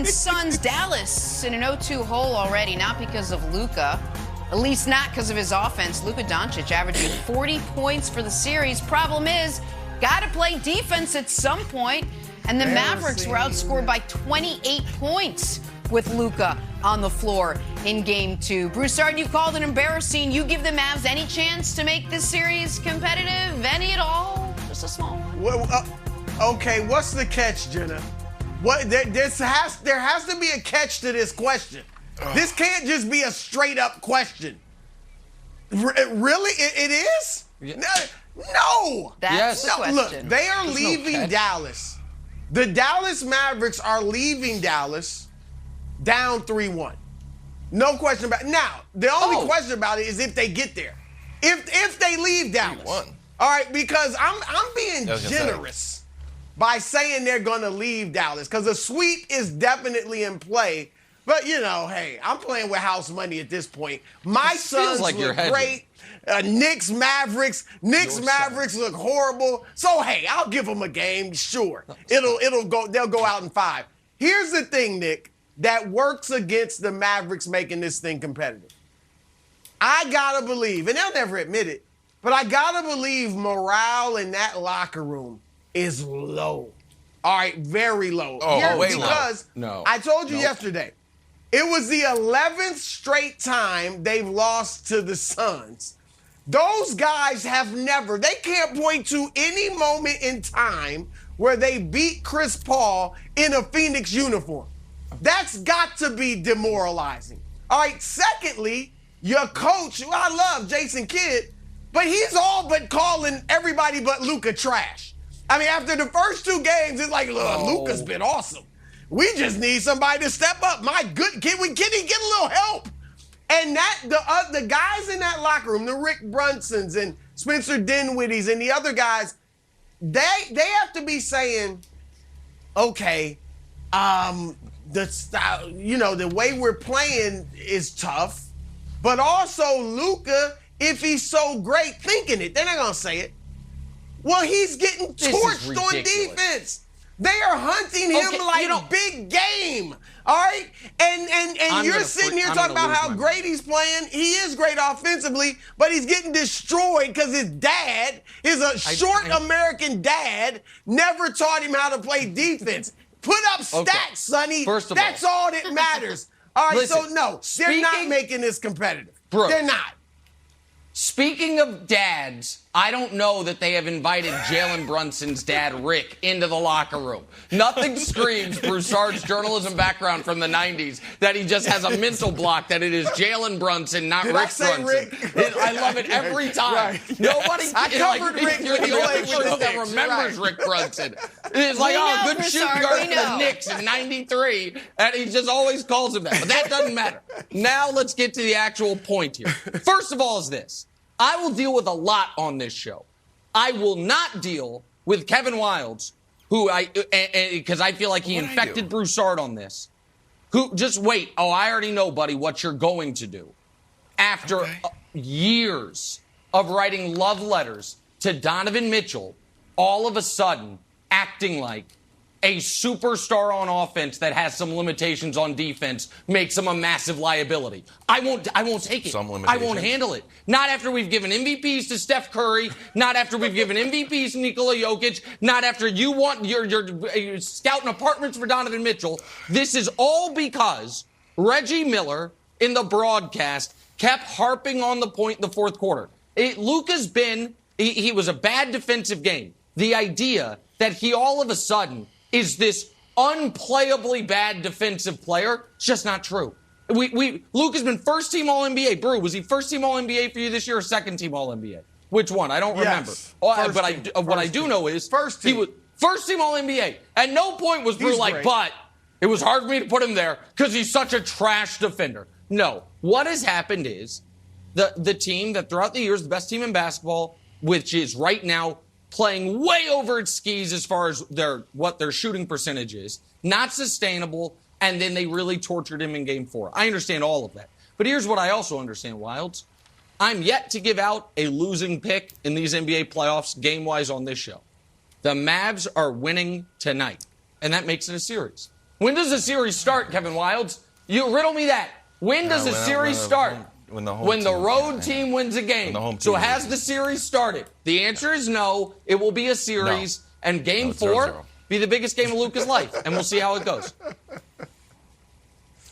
Suns, Dallas in an 0-2 hole already, not because of Luka, at least not because of his offense. Luka Doncic averaging 40 points for the series. Problem is, got to play defense at some point, and the Mavericks were outscored by 28 points with Luka on the floor in Game 2. Broussard, you called it embarrassing. You give the Mavs any chance to make this series competitive? Any at all? Just a small one? Okay, what's the catch, Jenna? There has to be a catch to this question. This can't just be a straight-up question. Really? It is? Yeah. No. That's the question. Look, they are leaving Dallas. The Dallas Mavericks are leaving Dallas down 3-1. No question about it. Now, the only question about it is if they get there. If they leave Dallas. 3-1. All right, because I'm being generous by saying they're going to leave Dallas because a sweep is definitely in play. But, you know, hey, I'm playing with house money at this point. My Suns look great. Knicks, Mavericks look horrible. So, hey, I'll give them a game, sure. They'll go out in 5. Here's the thing, Nick, that works against the Mavericks making this thing competitive. I got to believe, and they'll never admit it, but I got to believe morale in that locker room is low. All right, very low. Because I told you yesterday, it was the 11th straight time they've lost to the Suns. Those guys have never, they can't point to any moment in time where they beat Chris Paul in a Phoenix uniform. That's got to be demoralizing. All right, secondly, your coach, who I love, Jason Kidd, but he's all but calling everybody but Luka trash. I mean, after the first 2 games, it's like, look, Luka's been awesome. We just need somebody to step up. My good, can he get a little help? And that the guys in that locker room, the Rick Brunsons and Spencer Dinwiddies and the other guys, they have to be saying, okay, the style, the way we're playing is tough, but also Luka, if he's so great, thinking it, they're not gonna say it. Well, he's getting torched on defense. They are hunting him big game. All right? And you're sitting here talking about how great he's playing. He is great offensively, but he's getting destroyed because his dad is a short American dad, never taught him how to play defense. Put up stats, Sonny. That's all that matters. All right, listen, so no, they're not making this competitive. They're not. Speaking of dads, I don't know that they have invited Jalen Brunson's dad, Rick, into the locker room. Nothing screams Broussard's journalism background from the 90s that he just has a mental block that it is Jalen Brunson, not Rick Brunson. I love it every time. Right. Nobody, I covered Rick. You're the only person that remembers Rick Brunson. It's like, good shooting guard for the Knicks in 93, and he just always calls him that. But that doesn't matter. Now let's get to the actual point here. First of all is this. I will deal with a lot on this show. I will not deal with Kevin Wildes, who because I feel like he infected Broussard on this. Who, just wait. Oh, I already know, buddy, what you're going to do. After years of writing love letters to Donovan Mitchell, all of a sudden acting like a superstar on offense that has some limitations on defense makes him a massive liability. I won't take it. I won't handle it. Not after we've given MVPs to Steph Curry, not after we've given MVPs to Nikola Jokic, not after you're scouting apartments for Donovan Mitchell. This is all because Reggie Miller in the broadcast kept harping on the point in the fourth quarter. Luka's he was a bad defensive game. The idea that he all of a sudden is this unplayably bad defensive player, it's just not true. Luka's been first-team All-NBA. Brew, was he first-team All-NBA for you this year or second-team All-NBA? Which one? I don't remember. What I do know is he was first-team All-NBA. At no point was Brew but it was hard for me to put him there because he's such a trash defender. No. What has happened is the team that throughout the years, the best team in basketball, which is right now playing way over its skis as far as what their shooting percentage is, not sustainable, and then they really tortured him in Game 4. I understand all of that. But here's what I also understand, Wildes. I'm yet to give out a losing pick in these NBA playoffs game-wise on this show. The Mavs are winning tonight, and that makes it a series. When does the series start, Kevin Wildes? You riddle me that. When does the series start? When the road team wins a game. So has the series started? The answer is no. It will be a series, and Game 4 be the biggest game of Luka's life, and we'll see how it goes.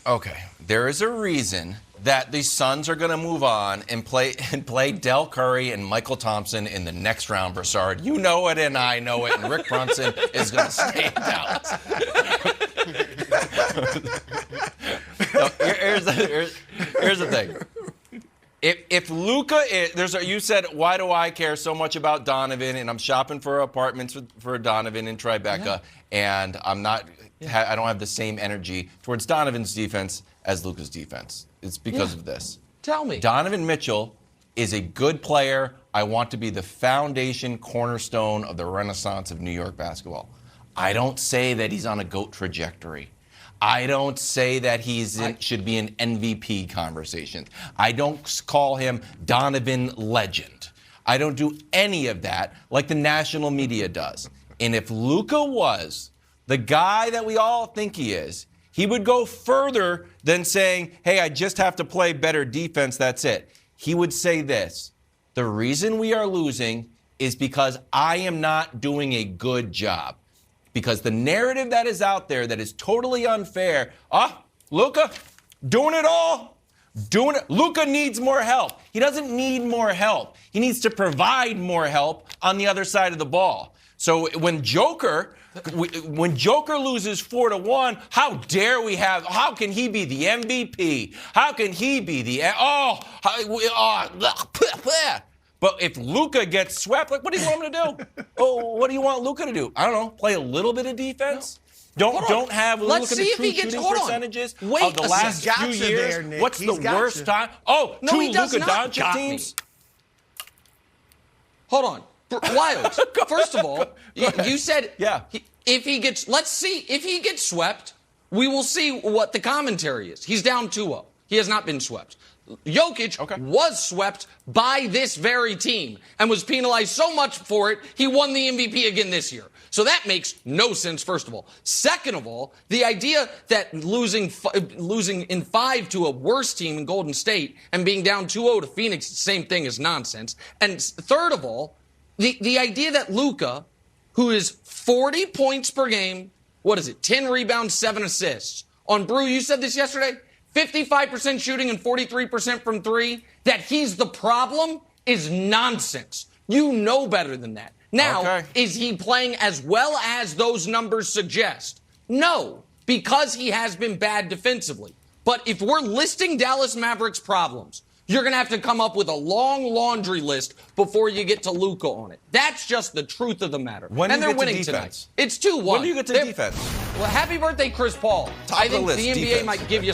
Okay, there is a reason that the Suns are going to move on and play Del Curry and Michael Thompson in the next round, Broussard. You know it, and I know it, and Rick Brunson is going to stay in Dallas. No, here's the thing. If Luka you said, why do I care so much about Donovan? And I'm shopping for apartments for Donovan in Tribeca, and I don't have the same energy towards Donovan's defense as Luka's defense. It's because of this. Tell me. Donovan Mitchell is a good player. I want to be the foundation cornerstone of the renaissance of New York basketball. I don't say that he's on a GOAT trajectory. I don't say that should be in MVP conversations. I don't call him Donovan Legend. I don't do any of that like the national media does. And if Luka was the guy that we all think he is, he would go further than saying, hey, I just have to play better defense, that's it. He would say this: the reason we are losing is because I am not doing a good job. Because the narrative that is out there that is totally unfair, Luka, doing it all. Luka needs more help. He doesn't need more help. He needs to provide more help on the other side of the ball. So when Joker loses 4-1, how can he be the MVP? How can he be the But if Luka gets swept, what do you want him to do? What do you want Luka to do? I don't know. Play a little bit of defense. Don't have Luka the true shooting percentages of the last few years. What's the worst time? Two Luka Doncic teams. Hold on. Wildes, first of all, you said if he gets swept, we will see what the commentary is. He's down 2-0. He has not been swept. Jokic was swept by this very team and was penalized so much for it, he won the MVP again this year. So that makes no sense, first of all. Second of all, the idea that losing in 5 to a worse team in Golden State and being down 2-0 to Phoenix, the same thing, is nonsense. And third of all, the idea that Luka, who is 40 points per game, 10 rebounds, 7 assists. On Brew, you said this yesterday, 55% shooting and 43% from 3, that he's the problem is nonsense. You know better than that. Now, is he playing as well as those numbers suggest? No, because he has been bad defensively. But if we're listing Dallas Mavericks problems, you're going to have to come up with a long laundry list before you get to Luka on it. That's just the truth of the matter. And they're winning tonight. It's 2-1. When do you get to defense? Well, happy birthday, Chris Paul. I think the NBA might give you